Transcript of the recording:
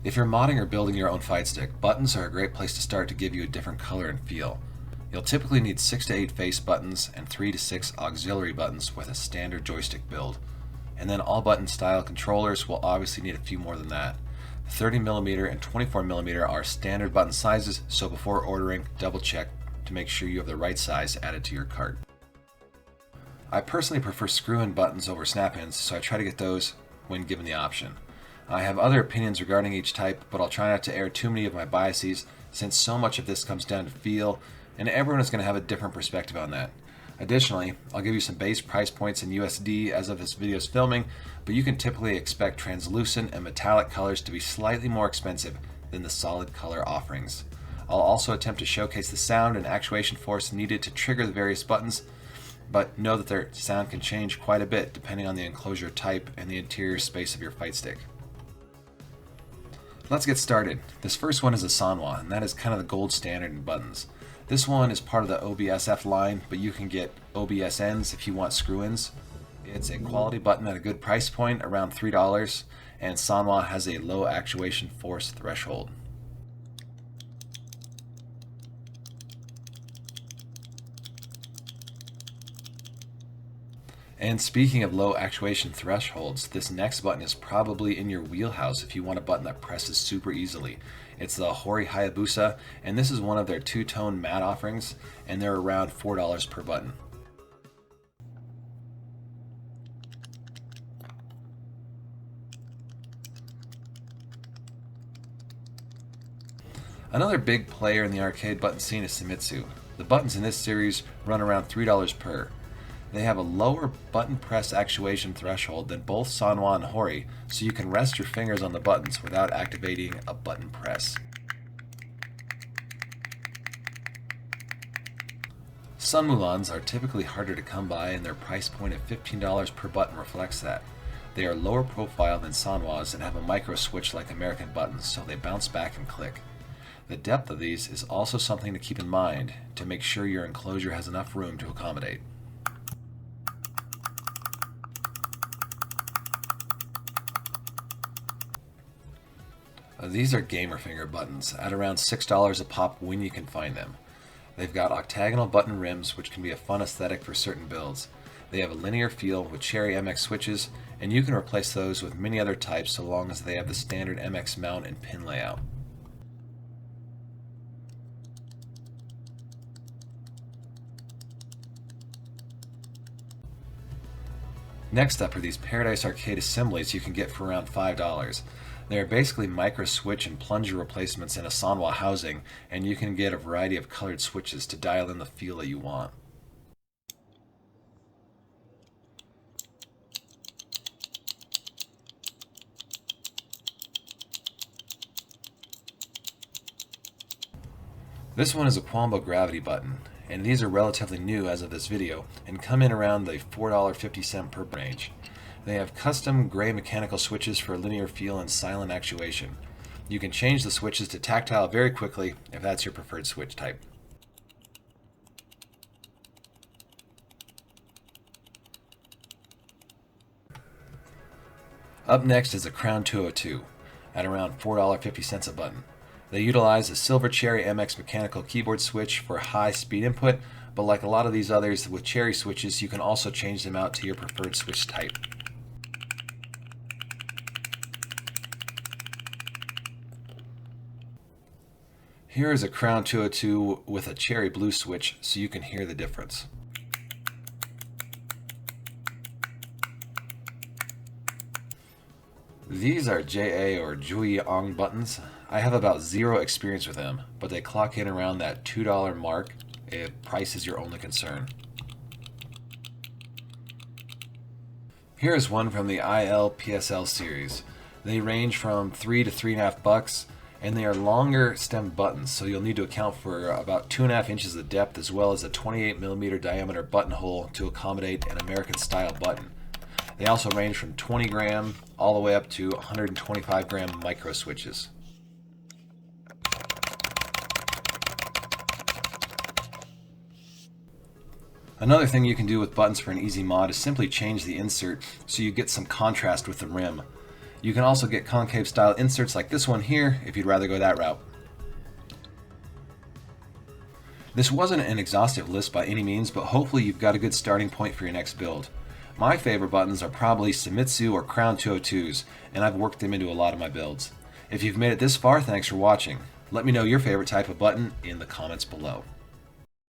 If you're modding or building your own fight stick, buttons are a great place to start to give you a different color and feel. You'll typically need 6 to 8 face buttons and 3 to 6 auxiliary buttons with a standard joystick build. And then all button style controllers will obviously need a few more than that. 30mm and 24mm are standard button sizes, so before ordering, double check to make sure you have the right size added to your cart. I personally prefer screw-in buttons over snap-ins, so I try to get those when given the option. I have other opinions regarding each type, but I'll try not to air too many of my biases since so much of this comes down to feel, and everyone is going to have a different perspective on that. Additionally, I'll give you some base price points in USD as of this video's filming, but you can typically expect translucent and metallic colors to be slightly more expensive than the solid color offerings. I'll also attempt to showcase the sound and actuation force needed to trigger the various buttons, but know that their sound can change quite a bit depending on the enclosure type and the interior space of your fight stick. Let's get started. This first one is a Sanwa, and that is kind of the gold standard in buttons. This one is part of the OBSF line, but you can get OBSNs if you want screw-ins. It's a quality button at a good price point, around $3, and Sanwa has a low actuation force threshold. And speaking of low actuation thresholds, this next button is probably in your wheelhouse if you want a button that presses super easily. It's the Hori Hayabusa, and this is one of their two-tone matte offerings, and they're around $4 per button. Another big player in the arcade button scene is Seimitsu. The buttons in this series run around $3 per. They have a lower button press actuation threshold than both Sanwa and Hori, so you can rest your fingers on the buttons without activating a button press. Sunmulons are typically harder to come by, and their price point of $15 per button reflects that. They are lower profile than Sanwas and have a micro switch like American buttons, so they bounce back and click. The depth of these is also something to keep in mind to make sure your enclosure has enough room to accommodate. These are gamer finger buttons at around $6 a pop when you can find them. They've got octagonal button rims, which can be a fun aesthetic for certain builds. They have a linear feel with Cherry MX switches, and you can replace those with many other types so long as they have the standard MX mount and pin layout. Next up are these Paradise Arcade assemblies you can get for around $5. They are basically micro switch and plunger replacements in a Sanwa housing, and you can get a variety of colored switches to dial in the feel that you want. This one is a Qanba Gravity button, and these are relatively new as of this video and come in around the $4.50 per range. They have custom gray mechanical switches for linear feel and silent actuation. You can change the switches to tactile very quickly if that's your preferred switch type. Up next is the Crown 202 at around $4.50 a button. They utilize a Silver Cherry MX mechanical keyboard switch for high speed input, but like a lot of these others with Cherry switches, you can also change them out to your preferred switch type. Here is a Crown 202 with a Cherry Blue switch so you can hear the difference. These are JA or Jui Ong buttons. I have about zero experience with them, but they clock in around that $2 mark if price is your only concern. Here is one from the IL-PSL series. They range from $3 to $3.50, and they are longer stem buttons, so you'll need to account for about 2.5 inches of depth as well as a 28mm diameter buttonhole to accommodate an American style button. They also range from 20 gram all the way up to 125 gram micro switches. Another thing you can do with buttons for an easy mod is simply change the insert so you get some contrast with the rim. You can also get concave style inserts like this one here if you'd rather go that route. This wasn't an exhaustive list by any means, but hopefully you've got a good starting point for your next build. My favorite buttons are probably Seimitsu or Crown 202s, and I've worked them into a lot of my builds. If you've made it this far, thanks for watching. Let me know your favorite type of button in the comments below.